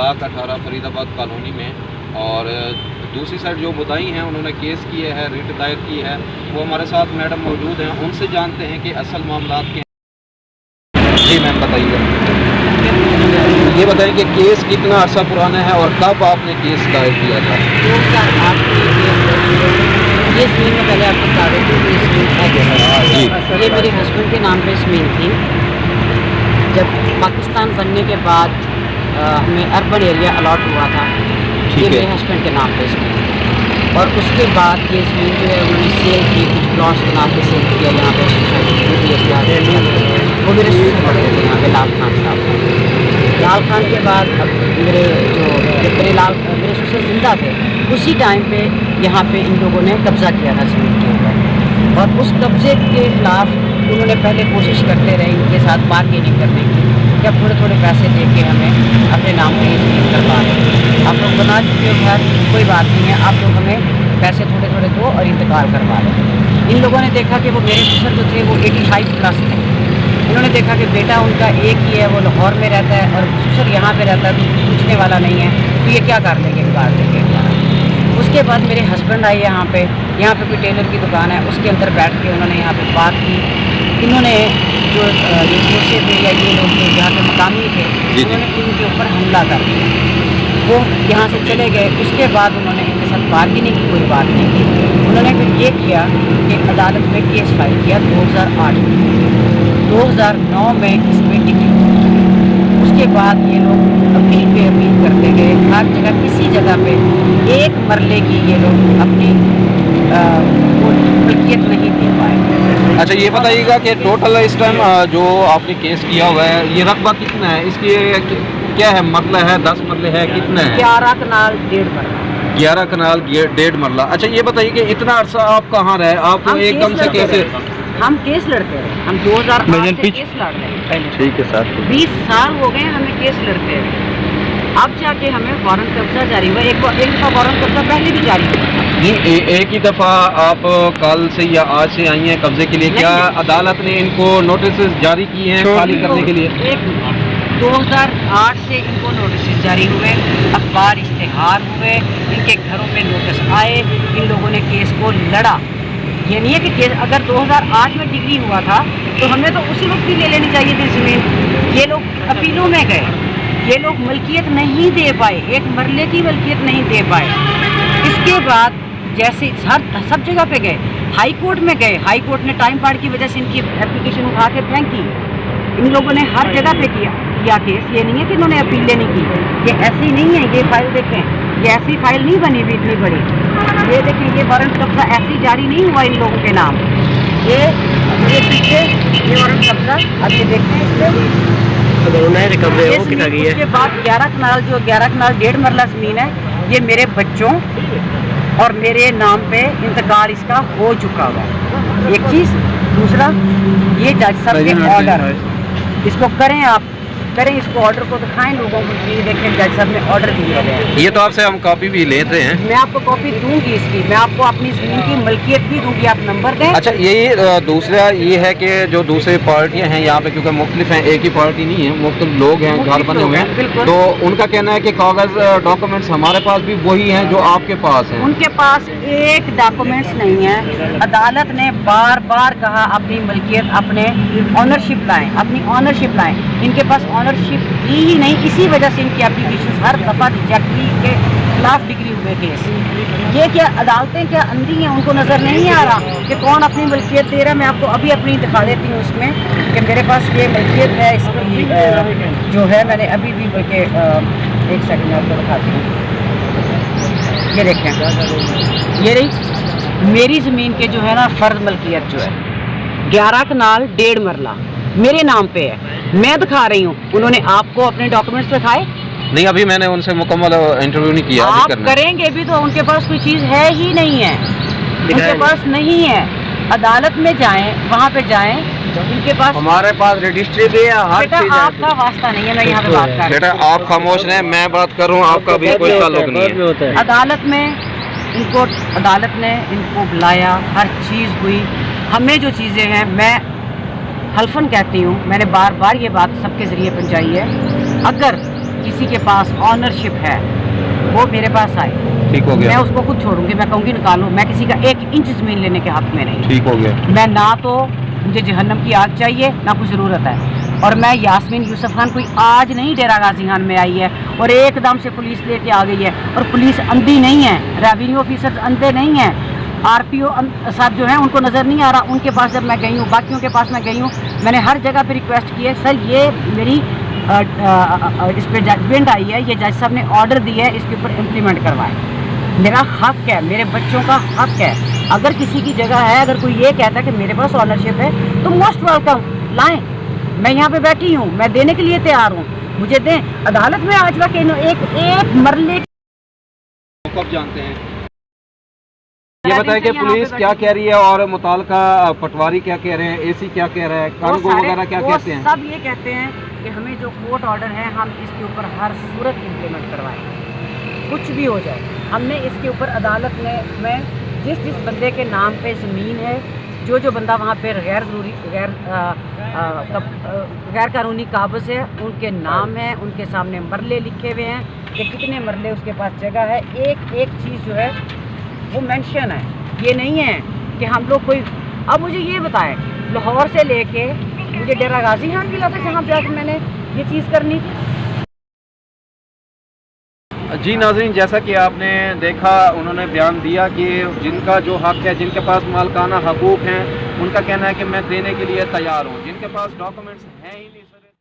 Block 18 Faridabad colony में। और दूसरी साइड जो मुद्दाई हैं उन्होंने केस किए है, रिट दायर की है, वो हमारे साथ मैडम मौजूद हैं, उनसे जानते हैं कि असल मामला क्या हैं। जी मैम बताइए, ये बताएं कि केस कितना अर्सा पुराना है और कब आपने केस दायर किया था? 2008 में केस दर्ज। ये ज़मीन में पहले आपको बता देती हूँ, ये ज़मीन है जी। ये मेरे हस्बैंड के नाम पे ज़मीन थी। जब पाकिस्तान बनने के बाद हमें अर्बन एरिया अलॉट हुआ था, ये मेरे हस्बैंड के नाम पे ज़मीन। और उसके बाद ये ज़मीन जो है उन्होंने सेल की, कुछ प्लॉट्स बना के सेल किया यहाँ पे सोसाइटी। वो मेरे ससुर पड़े थे यहाँ पे, लाल खान साहब। लाल खान के बाद अब मेरे मेरे ससुर जिंदा थे, उसी टाइम पे यहाँ पे इन लोगों ने कब्ज़ा किया था ज़मीन के ऊपर। और उस कब्ज़े के खिलाफ उन्होंने पहले कोशिश करते रहे इनके साथ बार्गेनिंग करने की, जब थोड़े थोड़े पैसे दे के हमें अपने नाम पे ज़मीन करवा दें। आप लोग बना चुके हो घर, कोई बात नहीं है, आप लोग हमें पैसे थोड़े थोड़े दो और इंतकाल करवा लें। इन लोगों ने देखा कि वो मेरे ससुर जो थे वो 85+ थे। इन्होंने देखा कि बेटा उनका एक ही है, वो लाहौर में रहता है और ससुर यहाँ पे रहता है, तो पूछने वाला नहीं है, तो ये क्या कर लेंगे, बिगाड़ देंगे। उसके बाद मेरे हस्बैंड आए यहाँ पे कोई टेलर की दुकान है, उसके अंदर बैठ के उन्होंने यहाँ पे बात की। इन्होंने जो ये कोसे थे या ये लोग जो यहाँ पे मकामी थे, उन्होंने इनके ऊपर हमला कर दिया। वो यहाँ से चले गए। उसके बाद उन्होंने इनके साथ बार्गेनिंग की कोई बात नहीं की। उन्होंने फिर ये किया कि अदालत में केस फाइल किया 2008 में। 2009 में इसमें डिग्री। उसके बाद ये लोग अपील पे अपील करते गए, हर जगह किसी जगह पे एक मरले की ये लोग अपनी मलकियत नहीं दे पाए। अच्छा ये बताइएगा कि टोटल इस टाइम जो आपने केस किया हुआ है, ये रकबा कितना है, इसकी क्या है, मरला है, 10 मरले है, कितना है? 11 कनाल 1.5 मरला। 11 कनाल 1.5 मरला। अच्छा ये बताइए कि इतना अर्सा आप कहाँ रहे, आपको एकदम से कैसे? हम केस लड़ते रहे, हम 2008 से केस लड़ रहे हैं पहले। ठीक है सर। 20 साल हो गए हमें केस लड़ते रहे। अब जाके हमें वारंट कब्जा जारी हुआ। एक दफ़ा वारंट कब्जा पहले भी जारी हुआ था। नहीं, एक ही दफ़ा आप कल से या आज से आई हैं कब्जे के लिए? क्या अदालत ने इनको नोटिस जारी किए हैं खाली करने के लिए? 2008 से इनको नोटिस जारी हुए, अखबार इश्तेहार हुए, इनके घरों में नोटिस आए, इन लोगों ने केस को लड़ा। ये नहीं है कि केस अगर 2008 में डिग्री हुआ था तो हमें तो उसी वक्त ही ले लेनी चाहिए थी ज़मीन। ये लोग अपीलों में गए, ये लोग मलकियत नहीं दे पाए, एक मरले की मलकियत नहीं दे पाए। इसके बाद जैसे सब जगह पे गए, हाई कोर्ट में गए, हाई कोर्ट ने टाइम पार की वजह से इनकी एप्लीकेशन उठा के फेंकी। इन लोगों ने हर जगह पे किया केस। ये नहीं है कि इन्होंने अपीलें नहीं की, ये ऐसी नहीं है। ये फाइल देखें, ये ऐसी फाइल नहीं बनी हुई इतनी बड़ी। ये देखें, ये वारंट कब्जा ऐसी जारी नहीं हुआ इन लोगों के नाम। ये पीछे ये वारंट कब्जा अब ये देखते हैं उसके बाद 11 कनाल जो 11 कनाल 1.5 मरला ज़मीन है, ये मेरे बच्चों और मेरे नाम पे इंतकाल इसका हो चुका हुआ। एक चीज़। दूसरा, ये जज साहब के ऑर्डर, इसको करें, आप करें, इसको ऑर्डर को दिखाएं लोगों को। ये देखें, जज साहब ने ऑर्डर दिए गए। ये तो आपसे हम कॉपी भी लेते हैं। मैं आपको कॉपी दूंगी इसकी, मैं आपको अपनी ज़मीन की मलकियत भी दूंगी, आप नंबर दें। अच्छा यही दूसरा ये है कि जो दूसरी पार्टियां हैं यहाँ पे, क्योंकि मुख्तलिफ हैं, एक ही पार्टी नहीं है, मुख्तलिफ लोग हैं, घर बने हुए हैं, तो उनका कहना है कि कागज़ डॉक्यूमेंट्स हमारे पास भी वही हैं जो आपके पास हैं। उनके पास एक डॉक्यूमेंट्स नहीं है। अदालत ने बार बार कहा अपनी मलकियत, अपने ऑनरशिप लाएं, अपनी ऑनरशिप लाएं। इनके पास ऑनरशिप ही नहीं, इसी वजह से इनकी एप्लीकेशन हर दफ़ा रिजेक्ट के खिलाफ डिग्री हुए केस। ये क्या अदालतें क्या अंधी हैं, उनको नज़र नहीं आ रहा कि कौन अपनी मलकियत दे रहा है। मैं आपको अभी अपनी दिखा देती हूँ उसमें कि मेरे पास ये मलकियत है, इसकी जो है मैंने अभी भी बल्कि एक सेकंड आपको दिखाती हूँ। ये देखें, ये रही मेरी ज़मीन के जो है ना फ़र्द मलकियत जो है 11 कनाल 1.5 मरला मेरे नाम पे है। मैं दिखा रही हूँ, उन्होंने आपको अपने डॉक्यूमेंट्स दिखाए? नहीं, अभी मैंने उनसे मुकम्मल इंटरव्यू नहीं किया। आप करेंगे भी तो उनके पास कोई चीज़ है ही नहीं है, उनके पास नहीं है। अदालत में जाएं, वहाँ पे जाएं, उनके पास हमारे पास रजिस्ट्री भी है। बेटा आपका वास्ता नहीं है, मैं यहाँ पे बात कर रही हूँ। बेटा आप खामोश रहें, मैं बात कर रहा हूँ, आपका भी कोई ताल्लुक नहीं है। अदालत में अदालत ने इनको बुलाया, हर चीज़ हुई। हमें जो चीज़ें हैं, मैं हल्फन कहती हूँ, मैंने बार बार ये बात सबके ज़रिए पहुँचाई है, अगर किसी के पास ऑनरशिप है वो मेरे पास आए, ठीक हो मैं गया, उसको खुद छोड़ूंगी, मैं कहूँगी निकालो। मैं किसी का 1 इंच ज़मीन लेने के हक में नहीं। ठीक हो गया। मैं ना तो मुझे जहन्नम की आग चाहिए ना कोई ज़रूरत है। और मैं यास्मीन यूसुफ खान कोई आज नहीं डेरा गाजी खान में आई है और एकदम से पुलिस लेके आ गई है। और पुलिस अंधी नहीं है, रेवेन्यू ऑफिसर्स अंधे नहीं हैं, आरपीओ साहब जो हैं उनको नज़र नहीं आ रहा। उनके पास जब मैं गई हूँ, बाकियों के पास मैं गई हूँ, मैंने हर जगह पे रिक्वेस्ट की है, सर ये मेरी इस पर जजमेंट आई है, ये जज साहब ने ऑर्डर दिया है, इसके ऊपर इम्प्लीमेंट करवाएं। मेरा हक है, मेरे बच्चों का हक है। अगर किसी की जगह है, अगर कोई ये कहता है कि मेरे पास ऑनरशिप है तो मोस्ट वेलकम, लाएं। मैं यहाँ पे बैठी हूँ, मैं देने के लिए तैयार हूँ, मुझे दें। अदालत में आज तक एक मरले कब जानते हैं? ये बताएं कि पुलिस क्या कह रही है और मुतालका पटवारी क्या कह रहे हैं, एसी क्या कह रहा है, कानून वगैरह क्या कहते हैं? सब ये कहते हैं कि हमें जो कोर्ट ऑर्डर है हम इसके ऊपर हर सूरत इम्प्लीमेंट करवाएं, कुछ भी हो जाए। हमने इसके ऊपर अदालत में जिस बंदे के नाम पे ज़मीन है, जो बंदा वहाँ पे गैर कानूनी काबज़ है, उनके नाम है, उनके सामने मरले लिखे हुए हैं कि कितने मरले उसके पास जगह है। एक चीज़ जो है वो मेंशन है, ये नहीं है कि हम लोग कोई। अब मुझे ये बताएं, लाहौर से लेके मुझे डेरा गाजी खान मिला था जहाँ पे आकर मैंने ये चीज़ करनी थी। जी नाज़रीन, जैसा कि आपने देखा, उन्होंने बयान दिया कि जिनका जो हक है, जिनके पास मालकाना हकूक़ हैं, उनका कहना है कि मैं देने के लिए तैयार हूँ। जिनके पास डॉक्यूमेंट्स हैं ही नहीं सर